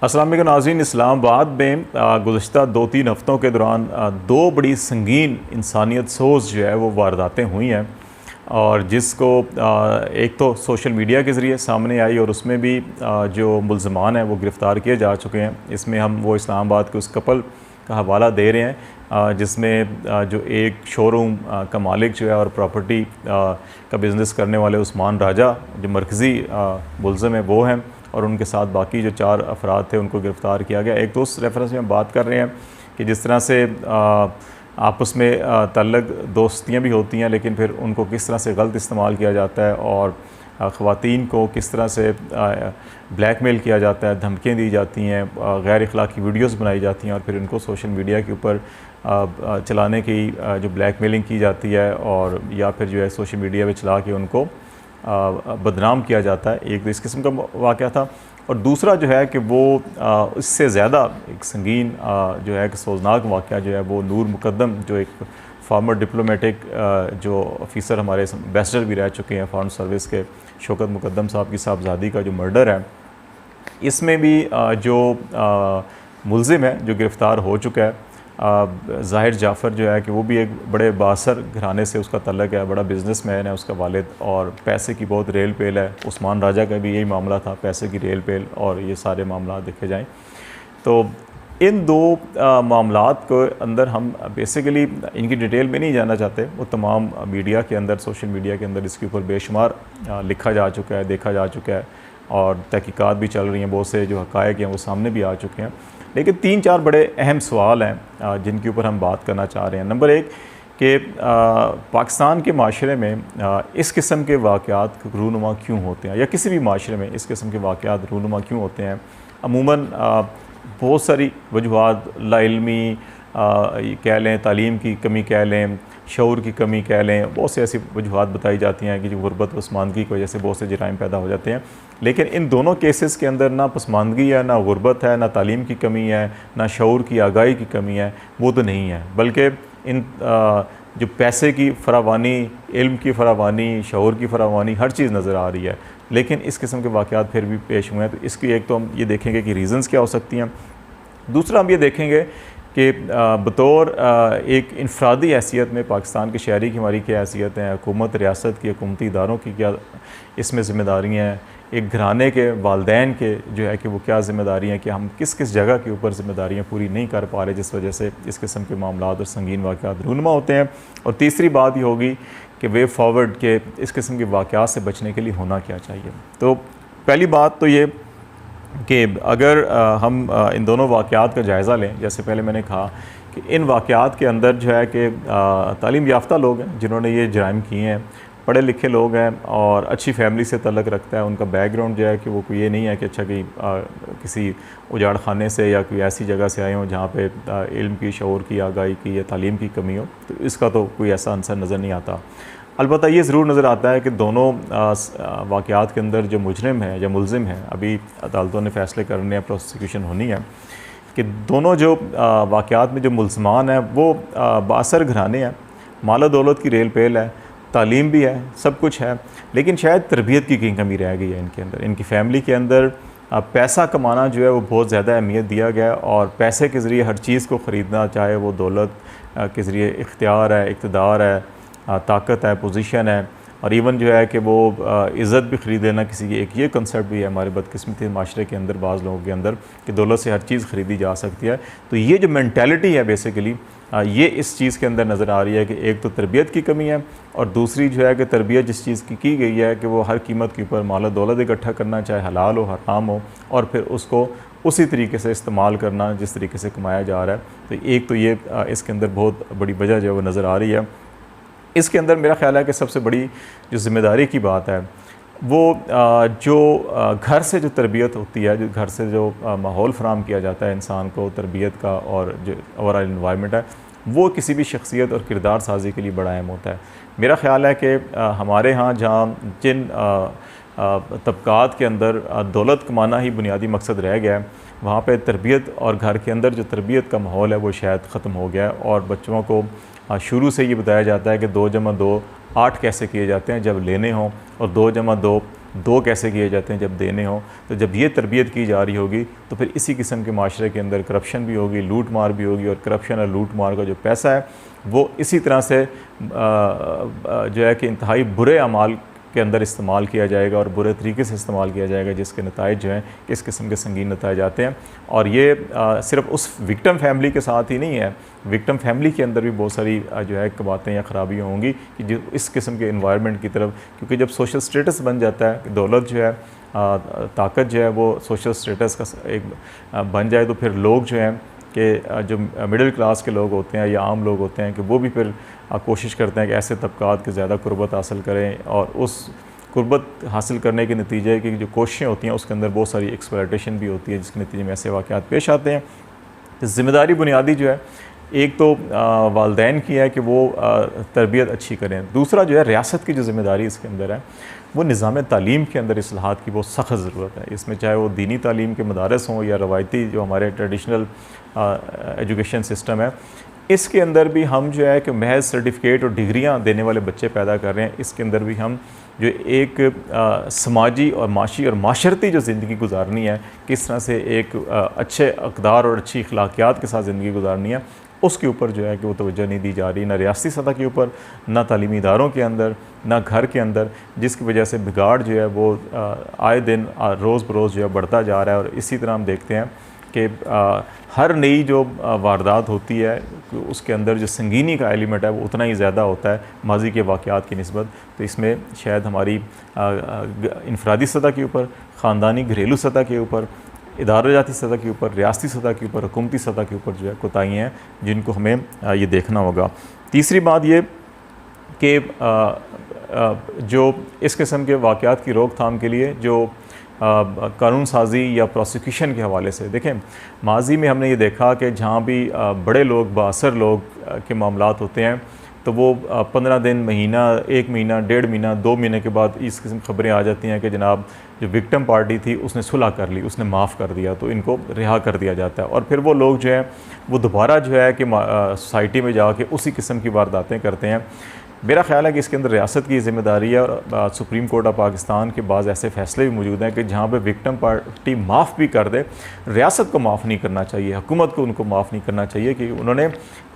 अस्सलाम वालेकुम नाज़रीन। इस्लामाबाद में गुज़श्ता 2-3 हफ़्तों के दौरान दो बड़ी संगीन इंसानियत सोच जो है वो वारदातें हुई हैं, और जिसको एक तो सोशल मीडिया के ज़रिए सामने आई और उसमें भी जो मुल्ज़मान हैं वो गिरफ़्तार किए जा चुके हैं। इसमें हम वो इस्लामाबाद के उस कपल का हवाला दे रहे हैं जिसमें जो एक शोरूम का मालिक जो है और प्रॉपर्टी का बिज़नेस करने वाले उस्मान राजा जो मरकज़ी मुल्ज़म है वो हैं, और उनके साथ बाकी जो 4 अफराद थे उनको गिरफ़्तार किया गया। एक तो उस रेफरेंस में हम बात कर रहे हैं कि जिस तरह से आपस में तल्लक दोस्तियाँ भी होती हैं, लेकिन फिर उनको किस तरह से गलत इस्तेमाल किया जाता है और ख़वातीन को किस तरह से ब्लैकमेल किया जाता है, धमकियाँ दी जाती हैं, गैर अखलाकी वीडियोस बनाई जाती हैं और फिर इनको सोशल मीडिया के ऊपर चलाने की जो ब्लैकमेलिंग की जाती है, और या फिर जो है सोशल मीडिया पे चला के उनको बदनाम किया जाता है। एक तो इस किस्म का वाक़या था, और दूसरा जो है कि वो इससे ज़्यादा एक संगीन जो है कि सोचनाक वाक़या जो है वो नूर मुक़द्दम जो एक फार्मर डिप्लोमेटिक जो ऑफ़िसर हमारे एम्बेसडर भी रह चुके हैं फॉरेन सर्विस के, शौकत मुक़द्दम साहब की साहबज़ादी का जो मर्डर है, इसमें भी जो मुल्ज़िम है जो गिरफ़्तार हो चुका है ज़ाहिर जाफ़र जो है कि वो भी एक बड़े बासर घराने से उसका तल्लक है, बड़ा बिज़नेसमैन है उसका वालिद, और पैसे की बहुत रेल पेल है। उस्मान राजा का भी यही मामला था, पैसे की रेल पेल, और ये सारे मामला देखे जाएं तो इन दो मामलात को अंदर हम बेसिकली इनकी डिटेल में नहीं जाना चाहते। वो तमाम मीडिया के अंदर, सोशल मीडिया के अंदर इसके ऊपर बेशुमार लिखा जा चुका है, देखा जा चुका है, और तहकीकात भी चल रही हैं, बहुत से जो हक़ाइक़ हैं वो सामने भी आ चुके हैं। लेकिन 3-4 बड़े अहम सवाल हैं जिनके ऊपर हम बात करना चाह रहे हैं। नंबर 1 कि पाकिस्तान के माशरे में इस किस्म के वाक़यात रूनुमा क्यों होते हैं, या किसी भी माशरे में इस किस्म के वाक़यात रूनुमा क्यों होते हैं। अमूमन बहुत सारी वजूहात, लाइल्मी कह लें, तालीम की कमी कह लें, शऊर की कमी कह लें, बहुत सी ऐसी वजूहात बताई जाती हैं कि जो गुरबत पसमानदगी की वजह से बहुत से जराइम पैदा हो जाते हैं। लेकिन इन दोनों केसेस के अंदर ना पसमानदगी है, ना गुरबत है, ना तालीम की कमी है, ना शऊर की आगाही की कमी है, वो तो नहीं है, बल्कि इन जो पैसे की फरावानी, इल्म की फरावानी, शऊर की फरावानी, हर चीज़ नज़र आ रही है। लेकिन इस किस्म के वाक़यात फिर भी पेश हुए हैं, तो इसकी एक तो हम ये देखेंगे कि रीज़न्स क्या हो सकती हैं। दूसरा हम ये देखेंगे कि बतौर एक इनफरादी हैसियत में पाकिस्तान के शहरी की हमारी क्या हैसियत है, हुकूमत, रियासत की, हुकूमती इदारों की क्या इसमें ज़िम्मेदारियाँ हैं, एक घराने के वालदैन के जो है कि वो क्या ज़िम्मेदारियाँ हैं कि हम किस किस जगह के ऊपर ज़िम्मेदारियाँ पूरी नहीं कर पा रहे, जिस वजह से इस किस्म के मामलात और संगीन वाक़यात रूनुमा होते हैं। और तीसरी बात ये होगी कि वे फॉरवर्ड के इस किस्म के वाक़यात से बचने के लिए होना क्या चाहिए। तो पहली बात तो ये कि अगर हम इन दोनों वाक़यात का जायज़ा लें, जैसे पहले मैंने कहा कि इन वाक़यात के अंदर जो है कि तालीम याफ्ता लोग हैं जिन्होंने ये जराइम किए हैं, पढ़े लिखे लोग हैं और अच्छी फैमिली से तल्लक़ रखता है, उनका बैकग्राउंड जो है कि वो कोई ये नहीं है कि अच्छा कि किसी उजाड़ खाने से या कोई ऐसी जगह से आए हों जहाँ पे इल्म की, शऊर की, आगाही की या तालीम की कमी हो, तो इसका तो कोई ऐसा आंसर नज़र नहीं आता। अलबत्ता ये ज़रूर नज़र आता है कि दोनों वाक़यात के अंदर जो मुजरिम है या मुल्ज़िम है, अभी अदालतों ने फ़ैसले करने हैं, प्रोसिक्यूशन होनी है, कि दोनों जो वाक़यात में जो मुल्ज़मान हैं वो बासर घराने हैं, माल दौलत की रेल पेल है, तालीम भी है, सब कुछ है, लेकिन शायद तरबियत की कहीं कमी रह गई है इनके अंदर। इनकी फ़ैमिली के अंदर पैसा कमाना जो है वो बहुत ज़्यादा अहमियत दिया गया है, और पैसे के ज़रिए हर चीज़ को ख़रीदना, चाहे वो दौलत के ज़रिए इख्तियार है, इक़्तिदार है, ताकत है, पोजीशन है, और इवन जो है कि वो इज़्ज़त भी ख़रीद लेना किसी की, एक ये कंसेप्ट भी है हमारे बदकिस्मती माशरे के अंदर, बाज़ लोगों के अंदर, कि दौलत से हर चीज़ ख़रीदी जा सकती है। तो ये जो मेंटालिटी है बेसिकली ये इस चीज़ के अंदर नज़र आ रही है कि एक तो तरबियत की कमी है, और दूसरी जो है कि तरबियत जिस चीज़ की गई है कि वो हर कीमत के ऊपर माल दौलत इकट्ठा करना, चाहे हलाल हो हराम हो, और फिर उसको उसी तरीके से इस्तेमाल करना जिस तरीके से कमाया जा रहा है। तो एक तो ये इसके अंदर बहुत बड़ी वजह जो है वो नज़र आ रही है। इसके अंदर मेरा ख़्याल है कि सबसे बड़ी जो ज़िम्मेदारी की बात है वो जो घर से जो तरबियत होती है, जो घर से जो माहौल फ़राहम किया जाता है इंसान को तरबियत का, और जो ओवरऑल इन्वायरमेंट है वो किसी भी शख्सियत और किरदार साजी के लिए बड़ा अहम होता है। मेरा ख़्याल है कि हमारे यहाँ जहाँ जिन तबक़ात के अंदर दौलत कमाना ही बुनियादी मकसद रह गया है, वहाँ पे तरबियत और घर के अंदर जो तरबियत का माहौल है वो शायद ख़त्म हो गया है, और बच्चों को शुरू से ये बताया जाता है कि 2 + 2 8 कैसे किए जाते हैं जब लेने हों, और 2 + 2 दो कैसे किए जाते हैं जब देने हों। तो जब ये तरबियत की जा रही होगी तो फिर इसी किस्म के माशरे के अंदर करप्शन भी होगी, लूट मार भी होगी, और करप्शन और लूट मार का जो पैसा है वो इसी तरह से जो है कि इंतहाई बुरे अमाल के अंदर इस्तेमाल किया जाएगा और बुरे तरीके से इस्तेमाल किया जाएगा, जिसके नताइज जो हैं किस किस्म के संगीन नताइज आते हैं। और ये सिर्फ उस विक्टिम फैमिली के साथ ही नहीं है, विक्टिम फैमिली के अंदर भी बहुत सारी जो है बातें या ख़राबियाँ होंगी कि जो इस किस्म के इन्वायरमेंट की तरफ, क्योंकि जब सोशल स्टेटस बन जाता है कि दौलत जो है, ताकत जो है वो सोशल स्टेटस का एक बन जाए, तो फिर लोग जो हैं कि जो मिडिल क्लास के लोग होते हैं या आम लोग होते हैं कि वो भी फिर कोशिश करते हैं कि ऐसे तबकात के ज़्यादा कुर्बत हासिल करें, और उस कुर्बत हासिल करने के नतीजे की जो कोशिशें होती हैं उसके अंदर बहुत सारी एक्सप्लॉयटेशन भी होती है, जिसके नतीजे में ऐसे वाक़यात पेश आते हैं। ज़िम्मेदारी बुनियादी जो है एक तो वालदैन की है कि वो तरबियत अच्छी करें, दूसरा जो है रियासत की जो ज़िम्मेदारी इसके अंदर है वो निज़ाम तालीम के अंदर इस्लाहात की बहुत सख्त ज़रूरत है। इसमें चाहे वो दीनी तालीम के मदारस हों या रवायती जो हमारे ट्रेडिशनल एजुकेशन सिस्टम है, इसके अंदर भी हम जो है कि महज सर्टिफिकेट और डिग्रियां देने वाले बच्चे पैदा कर रहे हैं। इसके अंदर भी हम जो एक समाजी और माशी और माशरती जो ज़िंदगी गुजारनी है, किस तरह से एक अच्छे अक़दार और अच्छी अखलाकियात के साथ ज़िंदगी गुजारनी है, उसके ऊपर जो है कि वो तवज्जो नहीं दी जा रही, ना रियासती सतह के ऊपर, ना तालीमी इदारों के अंदर, ना घर के अंदर, जिसकी वजह से बिगाड़ जो है वो आए दिन रोज़ बरोज़ जो है बढ़ता जा रहा है। और इसी तरह हम देखते हैं कि हर नई जो वारदात होती है उसके अंदर जो संगीनी का एलिमेंट है वो उतना ही ज़्यादा होता है माजी के वाक़यात की निस्बत। तो इसमें शायद हमारी इनफरादी सतह के ऊपर, ख़ानदानी घरेलू सतह के ऊपर, इदाराजाती सतह के ऊपर, रियासती सतह के ऊपर, हुकूमती सतह के ऊपर जो है कोताहियाँ हैं जिनको हमें ये देखना होगा। तीसरी बात ये कि जो इस किस्म के वाक़यात की रोकथाम के लिए जो कानून साजी या प्रोसिक्यूशन के हवाले से देखें, माजी में हमने ये देखा कि जहाँ भी बड़े लोग, बासर लोग के मामलात होते हैं तो वो 15 दिन, महीना, 1 महीना, 1.5 महीना, 2 महीने के बाद इस किस्म की खबरें आ जाती हैं कि जनाब जो विक्टिम पार्टी थी उसने सुलह कर ली, उसने माफ़ कर दिया, तो इनको रिहा कर दिया जाता है। और फिर वो लोग जो हैं वो दोबारा जो है कि सोसाइटी में जाके उसी किस्म की वारदातें करते हैं। मेरा ख़्याल है कि इसके अंदर रियासत की ज़िम्मेदारी है, और सुप्रीम कोर्ट ऑफ पाकिस्तान के बाद ऐसे फ़ैसले भी मौजूद हैं कि जहाँ पे विक्टिम पार्टी माफ़ भी कर दे, रियासत को माफ़ नहीं करना चाहिए, हुकूमत को उनको माफ़ नहीं करना चाहिए कि उन्होंने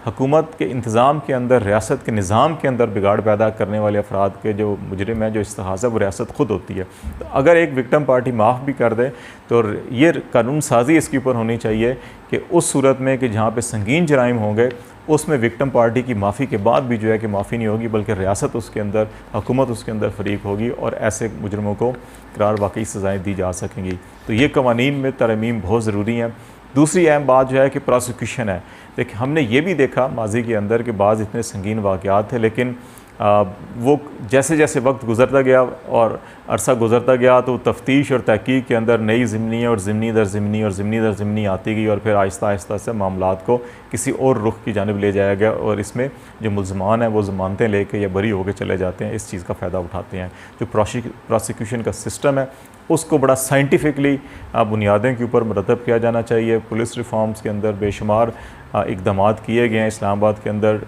हुकूमत के इंतज़ाम के अंदर, रियासत के निज़ाम के अंदर बिगाड़ पैदा करने वाले अफराद के जो मुजरिम है, जो इस्तेहाज़ है, वो रियासत ख़ुद होती है। तो अगर एक विक्टिम पार्टी माफ़ भी कर दे तो ये कानून साजी इसके ऊपर होनी चाहिए कि उस सूरत में कि जहाँ पे संगीन जराइम होंगे उसमें विक्टिम पार्टी की माफ़ी के बाद भी जो है कि माफ़ी नहीं होगी, बल्कि रियासत उसके अंदर, हुकूमत उसके अंदर फ़रीक होगी और ऐसे मुजरमों को करार वाकई सज़ाएँ दी जा सकेंगी। तो ये कवानीन में तरमीम बहुत ज़रूरी हैं। दूसरी अहम बात जो है कि प्रोसिक्यूशन है। देखिए, हमने ये भी देखा माजी के अंदर कि बाज़ इतने संगीन वाक़यात थे, लेकिन वो जैसे जैसे वक्त गुज़रता गया और अरसा गुज़रता गया तो तफ्तीश और तहकीक के अंदर नई ज़िमनी और ज़िमनी दर ज़िमनी और ज़िमनी दर ज़िमनी आती गई, और फिर आहिस्ता आहिस्ता से मामलात को किसी और रुख की जानिब ले जाया गया, और इसमें जो मुल्ज़मान हैं वो ज़मानतें लेके या बरी होकर चले जाते हैं, इस चीज़ का फ़ायदा उठाते हैं। जो प्रोसिक्यूशन का सिस्टम है उसको बड़ा साइंटिफिकली बुनियादों के ऊपर मरतब किया जाना चाहिए। पुलिस रिफॉर्म्स के अंदर बेशुमार इक़दाम किए गए हैं, इस्लामाबाद के अंदर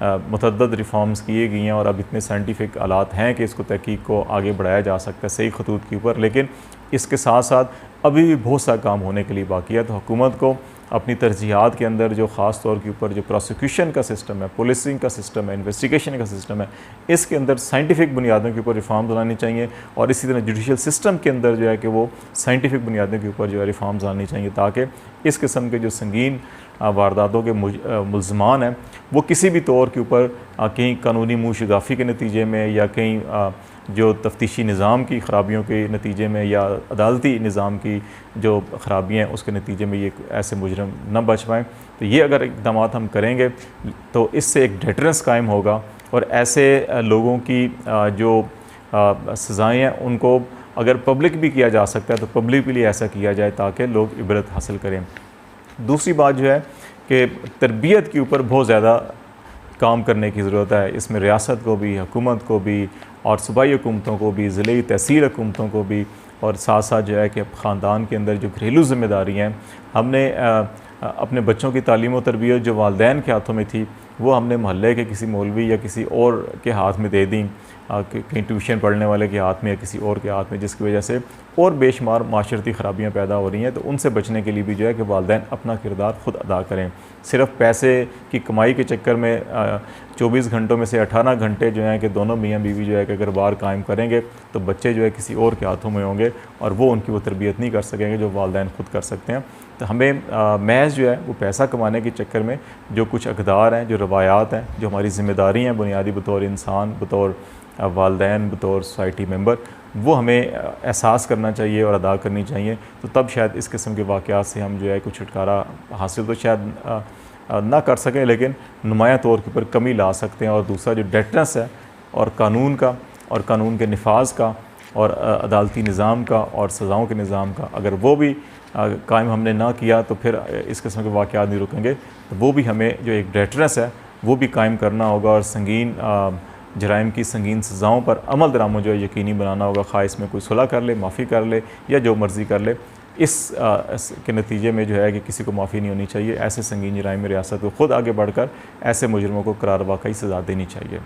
मुतअद्दिद रिफॉर्म्स किए गई हैं, और अब इतने साइंटिफिक आलात हैं कि इसको तहकीक को आगे बढ़ाया जा सकता है सही खतूत के ऊपर। लेकिन इसके साथ साथ अभी भी बहुत सा काम होने के लिए बाकी है। तो हुकूमत को अपनी तरजीहात के अंदर जो ख़ास तौर के ऊपर जो प्रोसिक्यूशन का सिस्टम है, पुलिसिंग का सिस्टम है, इन्वेस्टिगेशन का सिस्टम है, इसके अंदर साइंटिफिक बुनियादों के ऊपर रिफॉर्म्स लानी चाहिए, और इसी तरह जुडिशल सिस्टम के अंदर जो है कि वो साइंटिफिक बुनियादों के ऊपर जो है रिफॉर्म्स लानी चाहिए, ताकि इस किस्म के जो संगीन वारदातों के मुल्ज़मान हैं वो किसी भी तौर के ऊपर कहीं कानूनी मुँहशिगाफ़ी के नतीजे में या कहीं जो तफ्तीशी निज़ाम की ख़राबियों के नतीजे में या अदालती निज़ाम की जो ख़राबियाँ हैं उसके नतीजे में ये ऐसे मुजरम न बच पाएँ। तो ये अगर इक़दाम हम करेंगे तो इससे एक डेटरेंस कायम होगा, और ऐसे लोगों की जो सज़ाएँ हैं उनको अगर पब्लिक भी किया जा सकता है तो पब्लिक के लिए ऐसा किया जाए ताकि लोग इबरत हासिल करें। दूसरी बात जो है कि तरबियत के ऊपर बहुत ज़्यादा काम करने की ज़रूरत है। इसमें रियासत को भी, हुकूमत को भी, और सूबाई हुकूमतों को भी, ज़िले तहसील हुकूमतों को भी, और साथ साथ जो है कि ख़ानदान के अंदर जो घरेलू ज़िम्मेदारी हैं, हमने अपने बच्चों की तालीम और तरबियत जो वालदैन के हाथों में थी वो हमने मोहल्ले के किसी मौलवी या किसी और के हाथ में दे दी, कहीं ट्यूशन पढ़ने वाले के हाथ में या किसी और के हाथ में, जिसकी वजह से और बेशुमार माशरती ख़राबियाँ पैदा हो रही हैं। तो उनसे बचने के लिए भी जो है कि वालिदैन अपना किरदार ख़ुद अदा करें। सिर्फ़ पैसे की कमाई के चक्कर में 24 घंटों में से 18 घंटे जो हैं कि दोनों मियाँ बीवी जो है कि अगर बार कायम करेंगे तो बच्चे जो है किसी और के हाथों में होंगे और वो उनकी वो तरबियत नहीं कर सकेंगे जो वालिदैन ख़ुद कर सकते हैं। तो हमें महज जो है वो पैसा कमाने के चक्कर में जो कुछ अक़दार हैं, जो रवायात हैं, जो हमारी ज़िम्मेदारी हैं बुनियादी बतौर इंसान, बतौर वालिदैन, बतौर सोसाइटी मेंबर, वो हमें एहसास करना चाहिए और अदा करनी चाहिए। तो तब शायद इस किस्म के वाक़यात से हम जो है कुछ छुटकारा हासिल तो शायद ना कर सकें, लेकिन नुमायाँ तौर के ऊपर कमी ला सकते हैं। और दूसरा जो डेटरेंस है और कानून का और कानून के नफाज का और अदालती निज़ाम का और सज़ाओं के निज़ाम का, अगर वो भी कायम हमने ना किया तो फिर इस किस्म के वाक़यात नहीं रुकेंगे। तो वो भी हमें जो एक डेटरेंस है वो भी कायम करना होगा और संगीन जराइम की संगीन सज़ाओं पर अमल दरामद जो है यकीनी बनाना होगा। ख़्वाह इसमें कोई सुलह कर ले, माफ़ी कर ले या जो मर्ज़ी कर ले, इस के नतीजे में जो है कि किसी को माफ़ी नहीं होनी चाहिए। ऐसे संगीन जराइम में रियासत को ख़ुद आगे बढ़कर ऐसे मुजरमों को करार वाक़ई सज़ा देनी चाहिए।